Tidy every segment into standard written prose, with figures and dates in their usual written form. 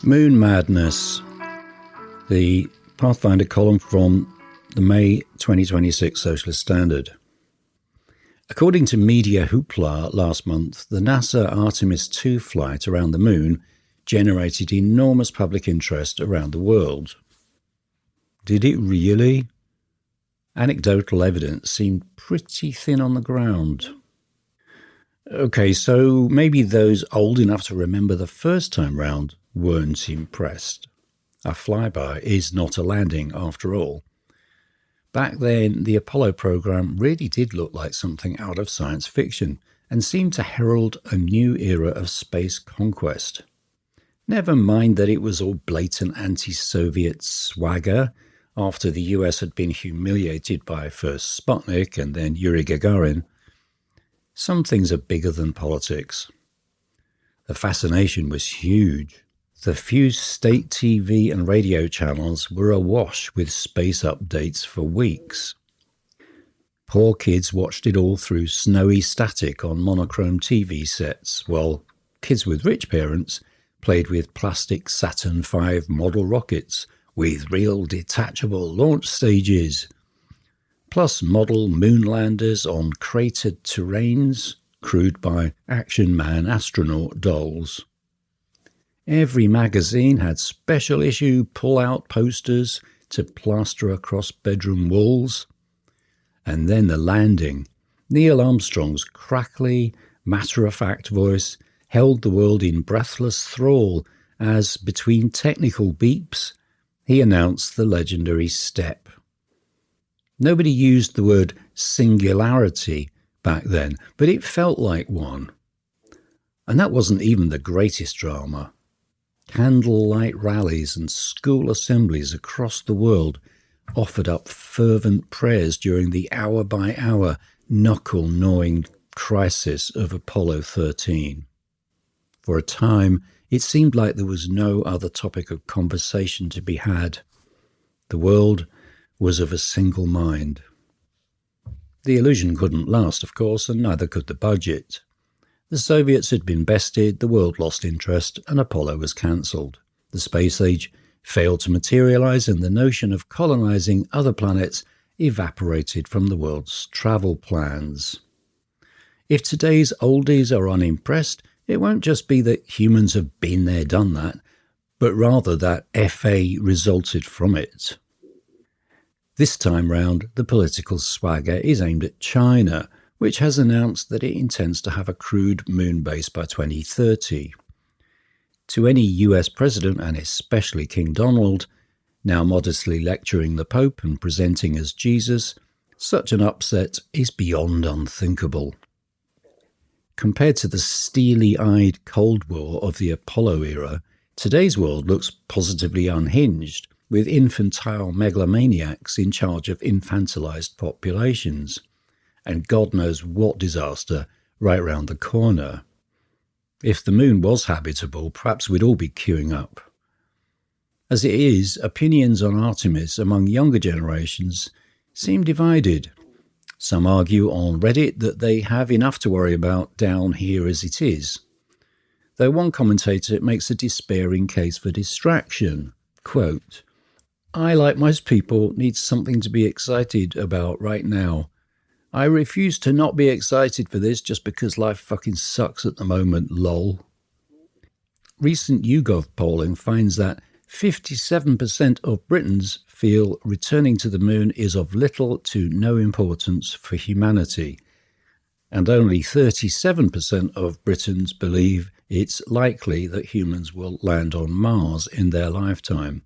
Moon Madness, the Pathfinder column from the May 2026 Socialist Standard. According to Media Hoopla last month, the NASA Artemis 2 flight around the moon generated enormous public interest around the world. Did it really? Anecdotal evidence seemed pretty thin on the ground. Okay, so maybe those old enough to remember the first time round weren't impressed. A flyby is not a landing after all. Back then, the Apollo program really did look like something out of science fiction and seemed to herald a new era of space conquest. Never mind that it was all blatant anti-Soviet swagger after the US had been humiliated by first Sputnik and then Yuri Gagarin. Some things are bigger than politics. The fascination was huge. The few state TV and radio channels were awash with space updates for weeks. Poor kids watched it all through snowy static on monochrome TV sets, while kids with rich parents played with plastic Saturn V model rockets with real detachable launch stages, plus model moon landers on cratered terrains crewed by Action Man astronaut dolls. Every magazine had special issue pull-out posters to plaster across bedroom walls. And then the landing. Neil Armstrong's crackly, matter-of-fact voice held the world in breathless thrall as, between technical beeps, he announced the legendary step. Nobody used the word singularity back then, but it felt like one. And that wasn't even the greatest drama. Candlelight rallies and school assemblies across the world offered up fervent prayers during the hour-by-hour, knuckle-gnawing crisis of Apollo 13. For a time, it seemed like there was no other topic of conversation to be had. The world was of a single mind. The illusion couldn't last, of course, and neither could the budget. The Soviets had been bested, the world lost interest, and Apollo was cancelled. The space age failed to materialise, and the notion of colonising other planets evaporated from the world's travel plans. If today's oldies are unimpressed, it won't just be that humans have been there, done that, but rather that FA resulted from it. This time round, the political swagger is aimed at China, which has announced that it intends to have a crewed moon base by 2030. To any US president, and especially King Donald, now modestly lecturing the Pope and presenting as Jesus, such an upset is beyond unthinkable. Compared to the steely-eyed Cold War of the Apollo era, today's world looks positively unhinged, with infantile megalomaniacs in charge of infantilized populations. And God knows what disaster right round the corner. If the moon was habitable, perhaps we'd all be queuing up. As it is, opinions on Artemis among younger generations seem divided. Some argue on Reddit that they have enough to worry about down here as it is. Though one commentator makes a despairing case for distraction. Quote, "I, like most people, need something to be excited about right now. I refuse to not be excited for this just because life fucking sucks at the moment, lol." Recent YouGov polling finds that 57% of Britons feel returning to the moon is of little to no importance for humanity, and only 37% of Britons believe it's likely that humans will land on Mars in their lifetime.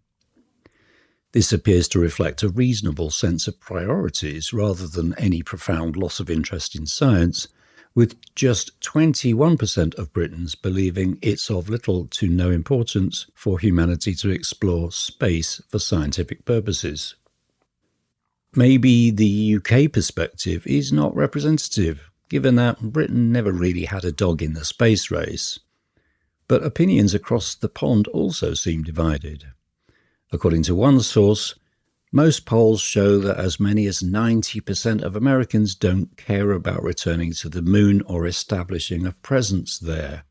This appears to reflect a reasonable sense of priorities rather than any profound loss of interest in science, with just 21% of Britons believing it's of little to no importance for humanity to explore space for scientific purposes. Maybe the UK perspective is not representative, given that Britain never really had a dog in the space race. But opinions across the pond also seem divided. According to one source, most polls show that as many as 90% of Americans don't care about returning to the moon or establishing a presence there.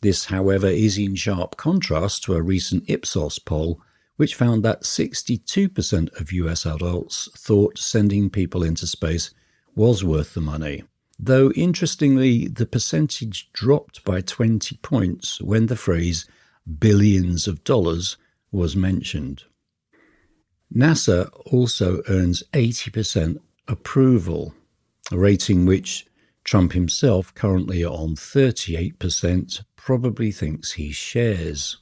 This, however, is in sharp contrast to a recent Ipsos poll, which found that 62% of US adults thought sending people into space was worth the money. Though, interestingly, the percentage dropped by 20 points when the phrase billions of dollars was mentioned. NASA also earns 80% approval, a rating which Trump himself, currently on 38%, probably thinks he shares.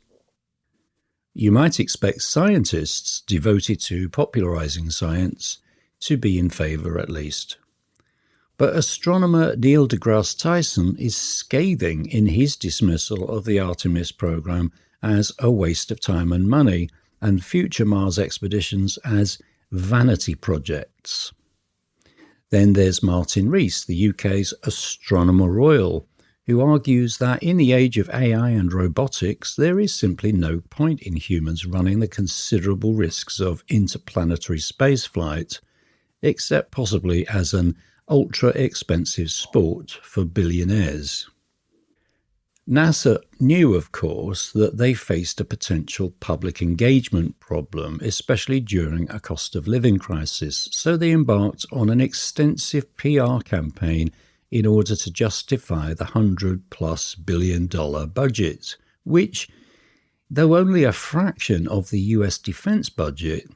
You might expect scientists devoted to popularizing science to be in favor at least. But astronomer Neil deGrasse Tyson is scathing in his dismissal of the Artemis program as a waste of time and money, and future Mars expeditions as vanity projects. Then there's Martin Rees, the UK's Astronomer Royal, who argues that in the age of AI and robotics, there is simply no point in humans running the considerable risks of interplanetary spaceflight, except possibly as an ultra-expensive sport for billionaires. NASA knew, of course, that they faced a potential public engagement problem, especially during a cost of living crisis, so they embarked on an extensive PR campaign in order to justify the $100+ billion budget, which, though only a fraction of the US defense budget,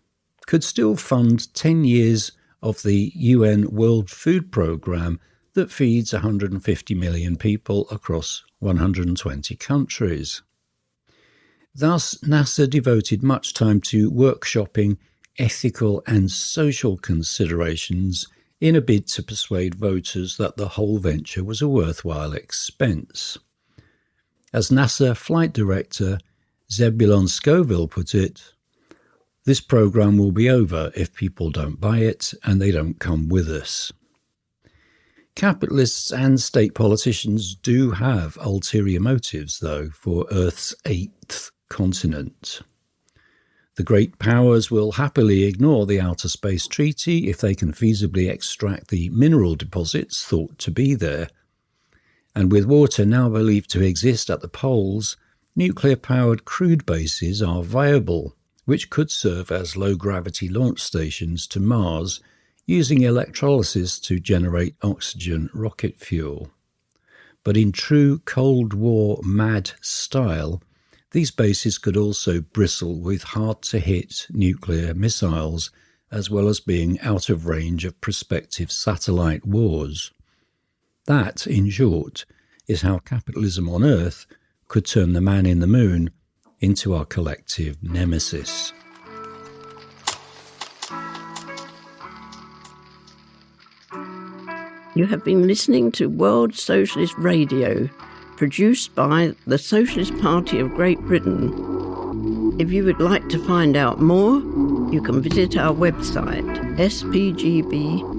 could still fund 10 years of the UN World Food Programme that feeds 150 million people across 120 countries. Thus, NASA devoted much time to workshopping ethical and social considerations in a bid to persuade voters that the whole venture was a worthwhile expense. As NASA flight director Zebulon Scoville put it, "This program will be over if people don't buy it and they don't come with us." Capitalists and state politicians do have ulterior motives, though, for Earth's 8th continent. The great powers will happily ignore the Outer Space Treaty if they can feasibly extract the mineral deposits thought to be there. And with water now believed to exist at the poles, nuclear-powered crude bases are viable, which could serve as low-gravity launch stations to Mars, using electrolysis to generate oxygen rocket fuel. But in true Cold War mad style, these bases could also bristle with hard-to-hit nuclear missiles, as well as being out of range of prospective satellite wars. That, in short, is how capitalism on Earth could turn the man in the moon into our collective nemesis. You have been listening to World Socialist Radio, produced by the Socialist Party of Great Britain. If you would like to find out more, you can visit our website, spgb.net.